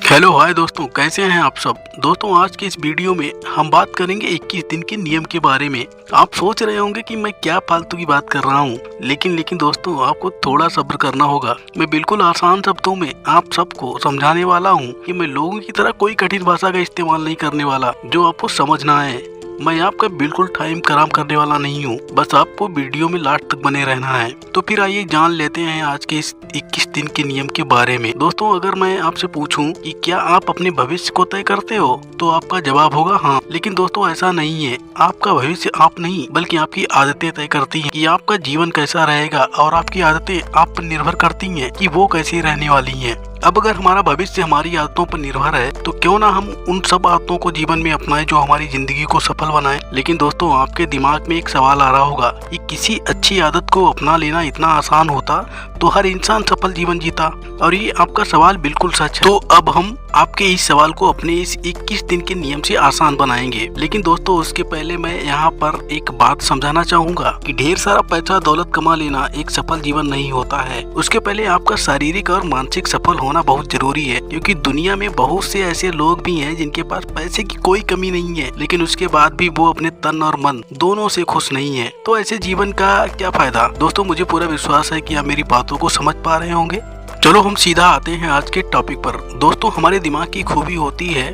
Hello hi दोस्तों, कैसे हैं आप सब। दोस्तों आज की इस वीडियो में हम बात करेंगे 21 दिन के नियम के बारे में। आप सोच रहे होंगे कि मैं क्या फालतू की बात कर रहा हूँ, लेकिन दोस्तों आपको थोड़ा सब्र करना होगा। मैं बिल्कुल आसान शब्दों में आप सबको समझाने वाला हूँ कि मैं लोगों की तरह कोई कठिन भाषा का इस्तेमाल नहीं करने वाला जो आपको समझना है। मैं आपका बिल्कुल टाइम खराब करने वाला नहीं हूँ, बस आपको वीडियो में लास्ट तक बने रहना है। तो फिर आइए जान लेते हैं आज के इस 21 दिन के नियम के बारे में। दोस्तों अगर मैं आपसे पूछूं कि क्या आप अपने भविष्य को तय करते हो, तो आपका जवाब होगा हाँ। लेकिन दोस्तों ऐसा नहीं है। आपका भविष्य आप नहीं बल्कि आपकी आदतें तय करती हैं कि आपका जीवन कैसा रहेगा, और आपकी आदतें आप पर निर्भर करती हैं कि वो कैसी रहने वाली हैं। अब अगर हमारा भविष्य हमारी आदतों पर निर्भर है, तो क्यों ना हम उन सब आदतों को जीवन में अपनाएं जो हमारी जिंदगी को सफल बनाए। लेकिन दोस्तों आपके दिमाग में एक सवाल आ रहा होगा कि किसी अच्छी आदत को अपना लेना इतना आसान होता तो हर इंसान सफल जीवन जीता, और ये आपका सवाल बिल्कुल सच है। तो अब हम आपके इस सवाल को अपने इस 21 दिन के नियम से आसान बनाएंगे। लेकिन दोस्तों उसके पहले मैं यहाँ पर एक बात समझाना चाहूंगा कि ढेर सारा पैसा दौलत कमा लेना एक सफल जीवन नहीं होता है। उसके पहले आपका शारीरिक और मानसिक सफल होना बहुत जरूरी है, क्योंकि दुनिया में बहुत से ऐसे लोग भी हैं जिनके पास पैसे की कोई कमी नहीं है, लेकिन उसके बाद भी वो अपने तन और मन दोनों से खुश नहीं है। तो ऐसे जीवन का क्या फायदा। दोस्तों मुझे पूरा विश्वास है कि आप मेरी बातों को समझ पा रहे होंगे। चलो हम सीधा आते हैं आज के टॉपिक पर। दोस्तों हमारे दिमाग की खूबी होती है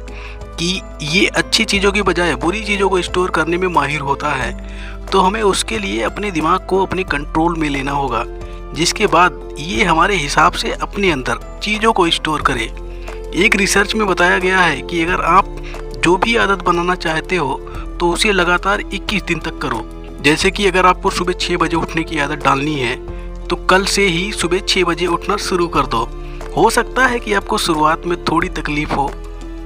कि ये अच्छी चीज़ों की बजाय बुरी चीज़ों को स्टोर करने में माहिर होता है। तो हमें उसके लिए अपने दिमाग को अपने कंट्रोल में लेना होगा, जिसके बाद ये हमारे हिसाब से अपने अंदर चीज़ों को स्टोर करे। एक रिसर्च में बताया गया है कि अगर आप जो भी आदत बनाना चाहते हो तो उसे लगातार 21 दिन तक करो। जैसे कि अगर आपको सुबह 6 बजे उठने की आदत डालनी है, तो कल से ही सुबह 6 बजे उठना शुरू कर दो। हो सकता है कि आपको शुरुआत में थोड़ी तकलीफ हो,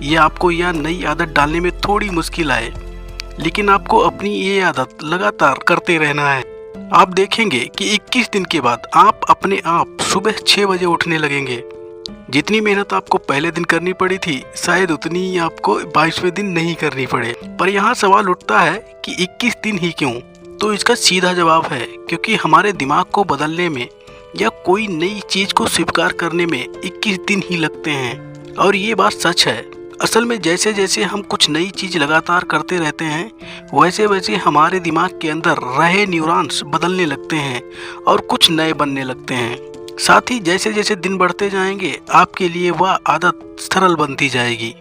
या आपको यह नई आदत डालने में थोड़ी मुश्किल आए, लेकिन आपको अपनी ये आदत लगातार करते रहना है। आप देखेंगे कि 21 दिन के बाद आप अपने आप सुबह 6 बजे उठने लगेंगे। जितनी मेहनत आपको पहले दिन करनी पड़ी थी, शायद उतनी ही आपको 22वें दिन नहीं करनी पड़े। पर यहाँ सवाल उठता है कि 21 दिन ही क्यों। तो इसका सीधा जवाब है क्योंकि हमारे दिमाग को बदलने में या कोई नई चीज को स्वीकार करने में 21 दिन ही लगते हैं। और ये बात सच है। असल में जैसे जैसे हम कुछ नई चीज लगातार करते रहते हैं, वैसे वैसे हमारे दिमाग के अंदर रहे न्यूरॉन्स बदलने लगते हैं और कुछ नए बनने लगते हैं। साथ ही जैसे जैसे दिन बढ़ते जाएंगे, आपके लिए वह आदत सरल बनती जाएगी।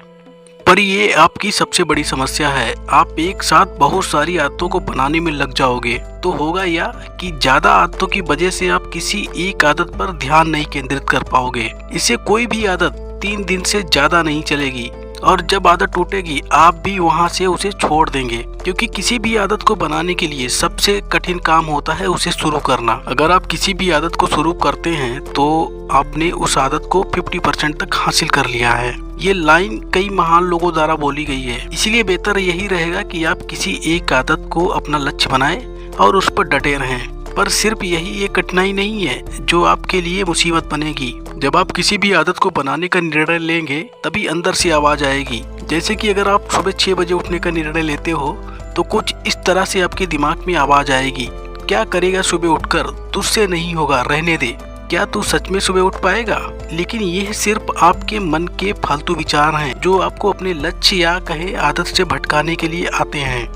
पर ये आपकी सबसे बड़ी समस्या है। आप एक साथ बहुत सारी आदतों को बनाने में लग जाओगे, तो होगा या कि ज्यादा आदतों की वजह से आप किसी एक आदत पर ध्यान नहीं केंद्रित कर पाओगे। इससे कोई भी आदत 3 दिन से ज्यादा नहीं चलेगी, और जब आदत टूटेगी आप भी वहां से उसे छोड़ देंगे। क्योंकि किसी भी आदत को बनाने के लिए सबसे कठिन काम होता है उसे शुरू करना। अगर आप किसी भी आदत को शुरू करते हैं तो आपने उस आदत को 50% तक हासिल कर लिया है। ये लाइन कई महान लोगों द्वारा बोली गई है। इसलिए बेहतर यही रहेगा कि आप किसी एक आदत को अपना लक्ष्य बनाएं और उस पर डटे रहें। पर सिर्फ यही एक कठिनाई नहीं है जो आपके लिए मुसीबत बनेगी। जब आप किसी भी आदत को बनाने का निर्णय लेंगे, तभी अंदर से आवाज आएगी। जैसे कि अगर आप सुबह 6 बजे उठने का निर्णय लेते हो, तो कुछ इस तरह से आपके दिमाग में आवाज आएगी, क्या करेगा सुबह उठकर, तुझसे नहीं होगा, रहने दे। क्या तू सच में सुबह उठ पाएगा। लेकिन ये सिर्फ आपके मन के फालतू विचार हैं जो आपको अपने लक्ष्य या कहे आदत से भटकाने के लिए आते हैं।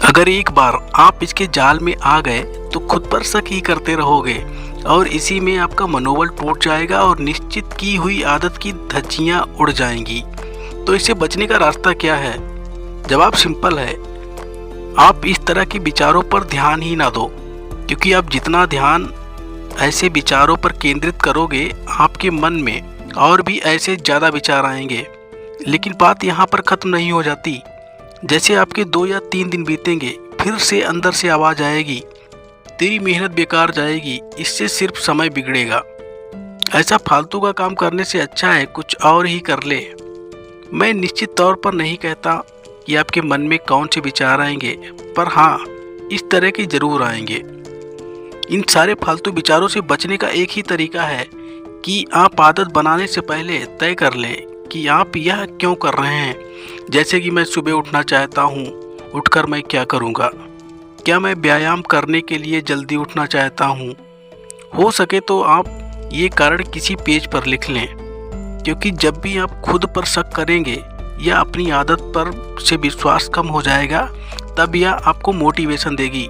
अगर एक बार आप इसके जाल में आ गए तो खुद पर शक ही करते रहोगे, और इसी में आपका मनोबल टूट जाएगा और निश्चित की हुई आदत की धज्जियां उड़ जाएंगी। तो इससे बचने का रास्ता क्या है। जवाब सिंपल है, आप इस तरह के विचारों पर ध्यान ही ना दो। क्योंकि आप जितना ध्यान ऐसे विचारों पर केंद्रित करोगे, आपके मन में और भी ऐसे ज़्यादा विचार आएंगे। लेकिन बात यहाँ पर ख़त्म नहीं हो जाती। जैसे आपके 2 या 3 दिन बीतेंगे, फिर से अंदर से आवाज़ आएगी, तेरी मेहनत बेकार जाएगी, इससे सिर्फ समय बिगड़ेगा। ऐसा फालतू का काम करने से अच्छा है कुछ और ही कर ले। मैं निश्चित तौर पर नहीं कहता कि आपके मन में कौन से विचार आएंगे, पर हाँ इस तरह के जरूर आएंगे। इन सारे फालतू विचारों से बचने का एक ही तरीका है कि आप आदत बनाने से पहले तय कर लें कि आप यह क्यों कर रहे हैं। जैसे कि मैं सुबह उठना चाहता हूँ, उठकर मैं क्या करूँगा। क्या मैं व्यायाम करने के लिए जल्दी उठना चाहता हूँ। हो सके तो आप ये कारण किसी पेज पर लिख लें। क्योंकि जब भी आप खुद पर शक करेंगे या अपनी आदत पर से विश्वास कम हो जाएगा, तब यह आपको मोटिवेशन देगी।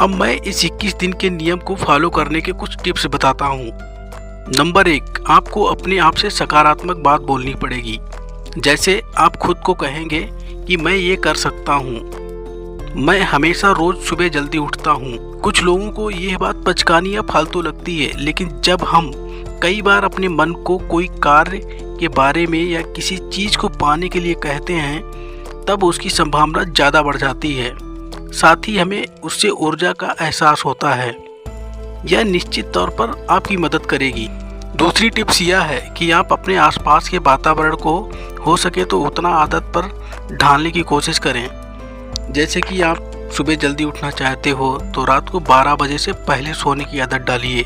अब मैं इस 21 दिन के नियम को फॉलो करने के कुछ टिप्स बताता हूँ। नंबर 1, आपको अपने आप से सकारात्मक बात बोलनी पड़ेगी। जैसे आप खुद को कहेंगे कि मैं ये कर सकता हूँ, मैं हमेशा रोज सुबह जल्दी उठता हूँ। कुछ लोगों को यह बात बचकानी या फालतू लगती है, लेकिन जब हम कई बार अपने मन को कोई कार्य के बारे में या किसी चीज़ को पाने के लिए कहते हैं, तब उसकी संभावना ज़्यादा बढ़ जाती है। साथ ही हमें उससे ऊर्जा का एहसास होता है। यह निश्चित तौर पर आपकी मदद करेगी। दूसरी टिप्स यह है कि आप अपने आसपास के वातावरण को हो सके तो उतना आदत पर ढालने की कोशिश करें। जैसे कि आप सुबह जल्दी उठना चाहते हो तो रात को 12 बजे से पहले सोने की आदत डालिए।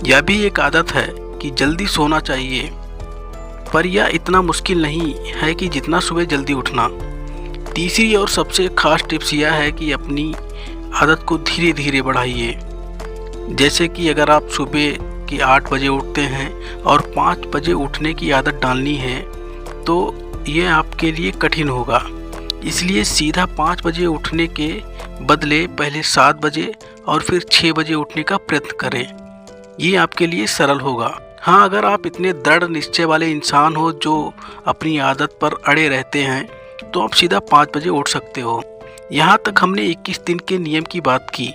यह भी एक आदत है कि जल्दी सोना चाहिए, पर यह इतना मुश्किल नहीं है कि जितना सुबह जल्दी उठना। तीसरी और सबसे खास टिप्स यह है कि अपनी आदत को धीरे धीरे बढ़ाइए। जैसे कि अगर आप सुबह के 8 बजे उठते हैं और 5 बजे उठने की आदत डालनी है तो यह आपके लिए कठिन होगा। इसलिए सीधा 5 बजे उठने के बदले पहले 7 बजे और फिर 6 बजे उठने का प्रयत्न करें। ये आपके लिए सरल होगा। हाँ, अगर आप इतने दृढ़ निश्चय वाले इंसान हो जो अपनी आदत पर अड़े रहते हैं तो आप सीधा 5 बजे उठ सकते हो। यहाँ तक हमने 21 दिन के नियम की बात की,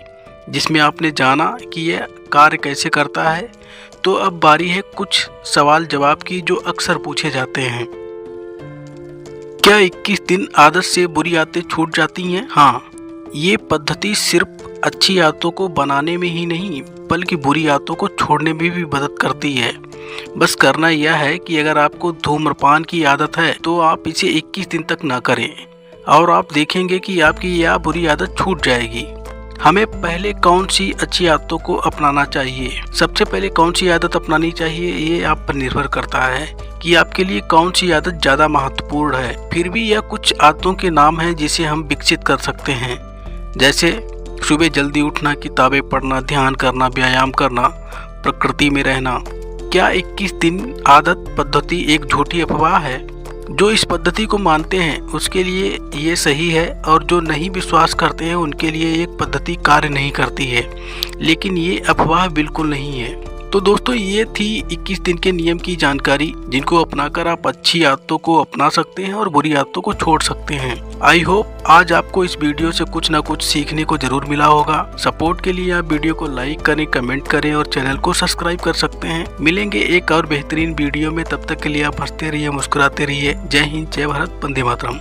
जिसमें आपने जाना कि यह कार्य कैसे करता है। तो अब बारी है कुछ सवाल जवाब की जो अक्सर पूछे जाते हैं। क्या 21 दिन आदत से बुरी आदतें छूट जाती हैं? हाँ, ये पद्धति सिर्फ अच्छी आदतों को बनाने में ही नहीं बल्कि बुरी आदतों को छोड़ने में भी मदद करती है। बस करना यह है कि अगर आपको धूम्रपान की आदत है तो आप इसे 21 दिन तक ना करें और आप देखेंगे कि आपकी यह बुरी आदत छूट जाएगी। हमें पहले कौन सी अच्छी आदतों को अपनाना चाहिए? सबसे पहले कौन सी आदत अपनानी चाहिए ये आप पर निर्भर करता है कि आपके लिए कौन सी आदत ज़्यादा महत्वपूर्ण है। फिर भी यह कुछ आदतों के नाम हैं जिसे हम विकसित कर सकते हैं। जैसे सुबह जल्दी उठना, किताबें पढ़ना, ध्यान करना, व्यायाम करना, प्रकृति में रहना। क्या 21 दिन आदत पद्धति एक झूठी अफवाह है? जो इस पद्धति को मानते हैं उसके लिए ये सही है और जो नहीं विश्वास करते हैं उनके लिए एक पद्धति कार्य नहीं करती है, लेकिन ये अफवाह बिल्कुल नहीं है। तो दोस्तों, ये थी 21 दिन के नियम की जानकारी, जिनको अपनाकर आप अच्छी आदतों को अपना सकते हैं और बुरी आदतों को छोड़ सकते हैं। आई होप आज आपको इस वीडियो से कुछ ना कुछ सीखने को जरूर मिला होगा। सपोर्ट के लिए आप वीडियो को लाइक करें, कमेंट करें और चैनल को सब्सक्राइब कर सकते हैं। मिलेंगे एक और बेहतरीन वीडियो में, तब तक के लिए आप हंसते रहिए, मुस्कुराते रहिए। जय हिंद, जय भारत, वंदे मातरम।